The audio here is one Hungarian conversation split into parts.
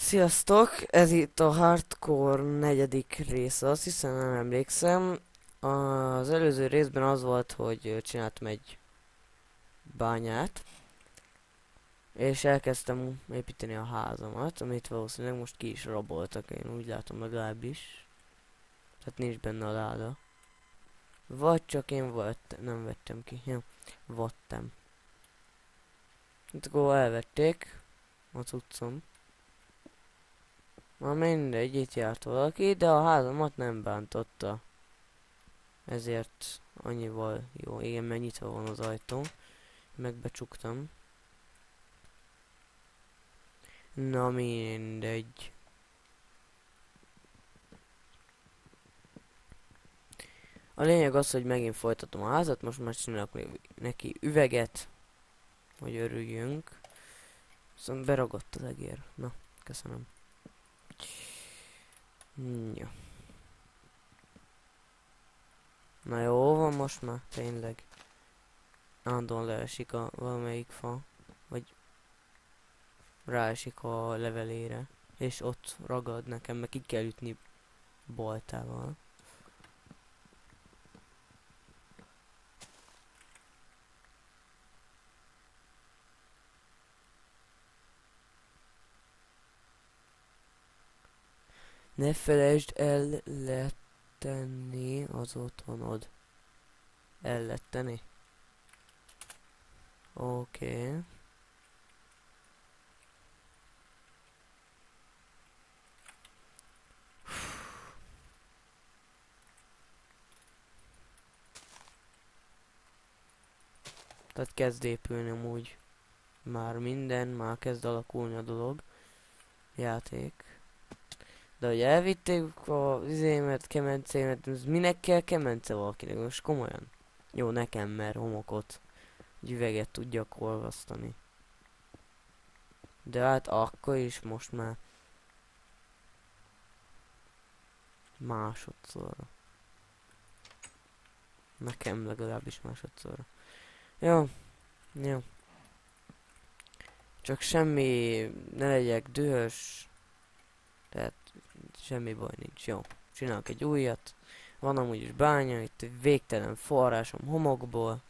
Sziasztok! Ez itt a Hardcore negyedik része, azt hiszem, nem emlékszem. Az előző részben az volt, hogy csináltam egy bányát, és elkezdtem építeni a házamat, amit valószínűleg most ki is raboltak, én úgy látom legalábbis. Tehát nincs benne a láda. Vagy csak én nem vettem ki. Ja, vettem. Hát akkor elvették a cuccom. Na mindegy, itt járt valaki, de a házamat nem bántotta. Ezért annyival jó. Igen, mert nyitva van az ajtó. Megbecsuktam. Na mindegy. A lényeg az, hogy megint folytatom a házat, most már csinálok még neki üveget, hogy örüljünk. Szóval beragadt az egér. Na, köszönöm. Jó. Na jó van most már, tényleg. Állandóan leesik a valamelyik fa, vagy ráesik a levelére, és ott ragad nekem, meg ki kell ütni baltával. Ne felejtsd el letenni az otthonod. Elletteni? Oké. Tehát kezd épülni amúgy már minden, már kezd alakulni a dolog. Játék. De hogy elvitték a izémet, kemencémet, ez minek kell kemence valakinek, most komolyan? Jó, nekem, mert homokot, egy üveget tudjak olvasztani. De hát akkor is most már másodszorra. Nekem legalábbis másodszorra. Jó, jó. Csak semmi, ne legyek dühös. Tehát semmi baj nincs, jó. Csinálok egy újat. Van amúgy is bánya, itt végtelen forrásom homokból.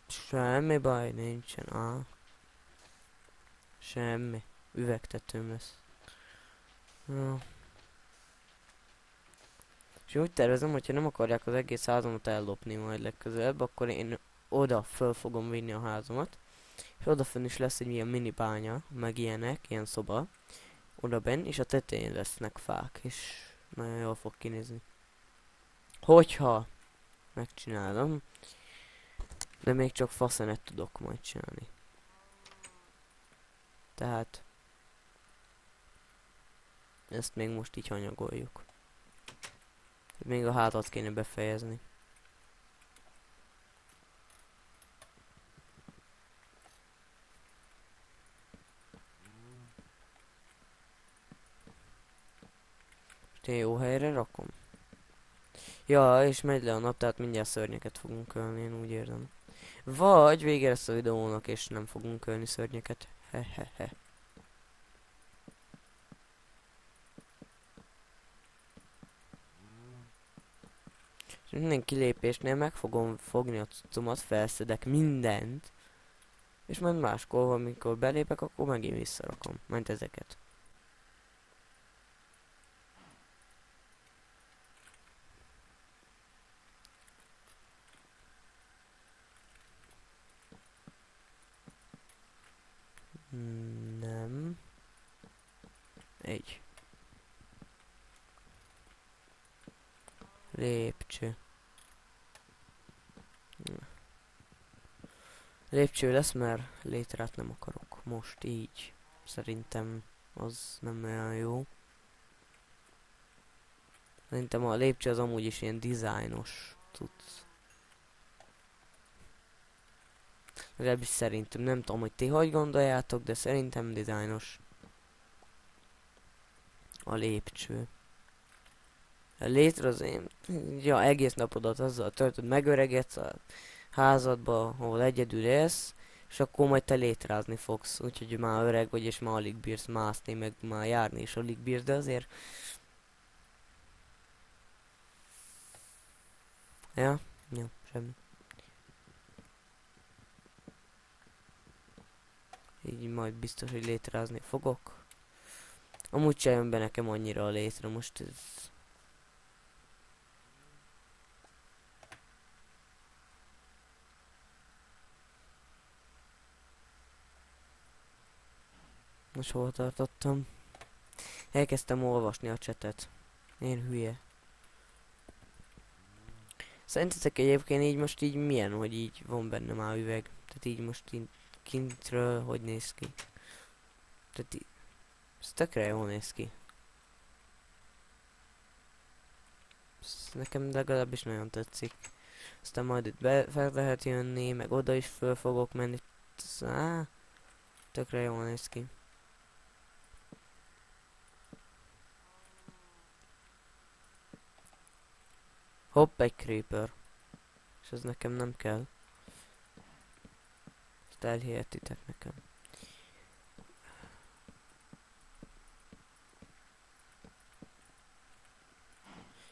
Semmi baj nincsen, semmi. Üvegtetőm lesz. Jó. És úgy tervezem, hogyha nem akarják az egész házamat ellopni majd legközelebb, akkor én oda föl fogom vinni a házamat. És odafönn is lesz egy ilyen mini bánya, meg ilyenek, ilyen szoba. Oda benn, és a tetején lesznek fák, és nagyon jól fog kinézni. Hogyha megcsinálom, de még csak faszenet tudok majd csinálni. Tehát ezt még most így hanyagoljuk. Még a hátat kéne befejezni. Most én jó helyre rakom. Ja, és megy le a nap, tehát mindjárt szörnyeket fogunk ölni, én úgy érzem. Vagy vége lesz a videónak, és nem fogunk ölni szörnyeket. Hehehe. Minden kilépésnél meg fogom fogni a cuccomat, felszedek mindent. És majd máskor, amikor belépek, akkor megint visszarakom. Majd ezeket. Nem. Egy. Lépcső. Lépcső lesz, mert létrát nem akarok. Most így. Szerintem az nem olyan jó. Szerintem a lépcső az amúgy is ilyen dizájnos cucc. Legalábbis szerintem, nem tudom, hogy ti hogy gondoljátok, de szerintem dizájnos a lépcső. A létre az én, ja, egész napodat azzal töltöd, megöregedsz a házadba, ahol egyedül élsz, És akkor majd te létrázni fogsz, úgyhogy már öreg vagy, és már alig bírsz mászni, meg már járni is alig bírsz, de azért... Ja? Jó, semmi. Így majd biztos, hogy létrázni fogok. Amúgy se jön be nekem annyira a létre, most ez... Most hol tartottam? Elkezdtem olvasni a csetet. Én hülye. Szerintetek egyébként így most így milyen, hogy így van benne már üveg? Tehát így most így kintről hogy néz ki? Tehát így... Ez tökre jól néz ki. Ez nekem legalábbis nagyon tetszik. Aztán majd itt fel lehet jönni, meg oda is föl fogok menni. Tökre jól néz ki. Hopp, egy creeper. És ez nekem nem kell. Ezt elhihetitek nekem.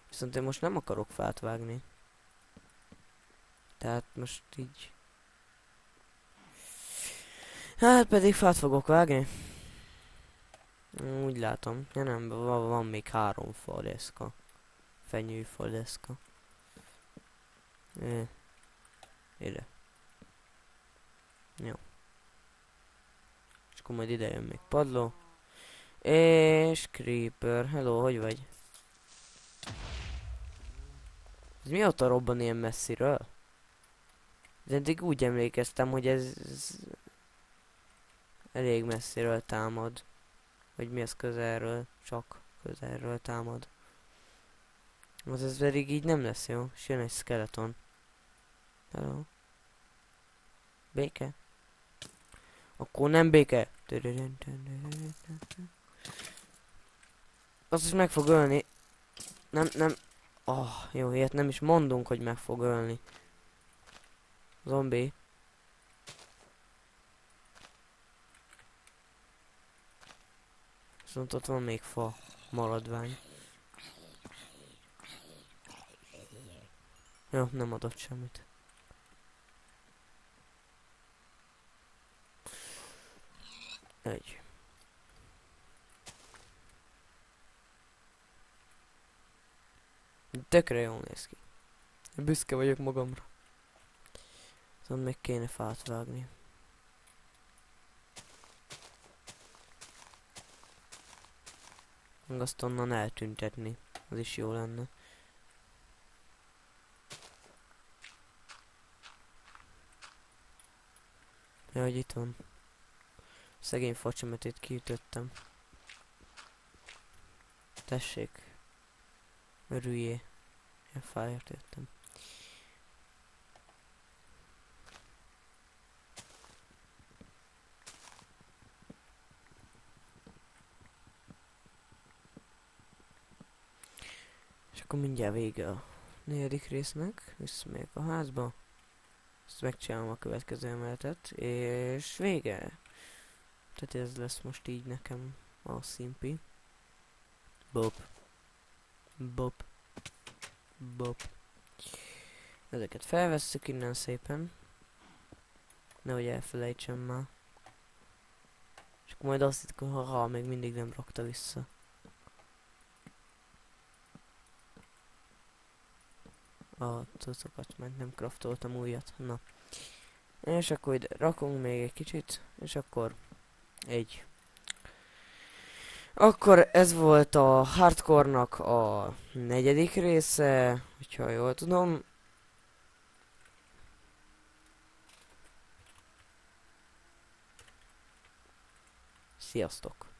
Viszont én most nem akarok fát vágni. Tehát most így... Hát pedig fát fogok vágni. Úgy látom. Ja nem, van még 3 fadeszka. Fenyőfadeszka. Ide. Jó. És akkor majd ide jön még padló. És creeper. Hello, hogy vagy? Ez mióta robban ilyen messziről? De eddig úgy emlékeztem, hogy ez elég messziről támad. Vagy mi az közelről? Csak közelről támad. Az ez pedig így nem lesz jó. És jön egy skeleton. Hello. Béke? Akkor nem béke. Azt is meg fog ölni. Nem. Jó, ilyet nem is mondunk, hogy meg fog ölni. Zombi. Viszont ott van még fa maradvány. Jó, nem adott semmit. Egy. Tökre jól néz ki. Büszke vagyok magamra. Szóval meg kéne fát vágni. Meg azt onnan eltüntetni. Az is jó lenne. Ja, hogy itt van. Szegény facsemetét kiütöttem. Tessék. Örüljé. Ilyen fájért jöttem. És akkor mindjárt vége a 4. résznek. Visszamegyek a házba. Ezt megcsinálom a következő emeletet. És vége. Tehát ez lesz most így nekem a szimpi. Bob. Bob. Bob. Ezeket felvesszük innen szépen. Nehogy elfelejtsem már. És akkor majd azt hittem, hogy ha még mindig nem rakta vissza. A cuccokat, mert nem craftoltam újat. Na. És akkor ide rakunk még egy kicsit. És akkor egy. Akkor ez volt a Hardcore-nak a 4. része, hogyha jól tudom. Sziasztok!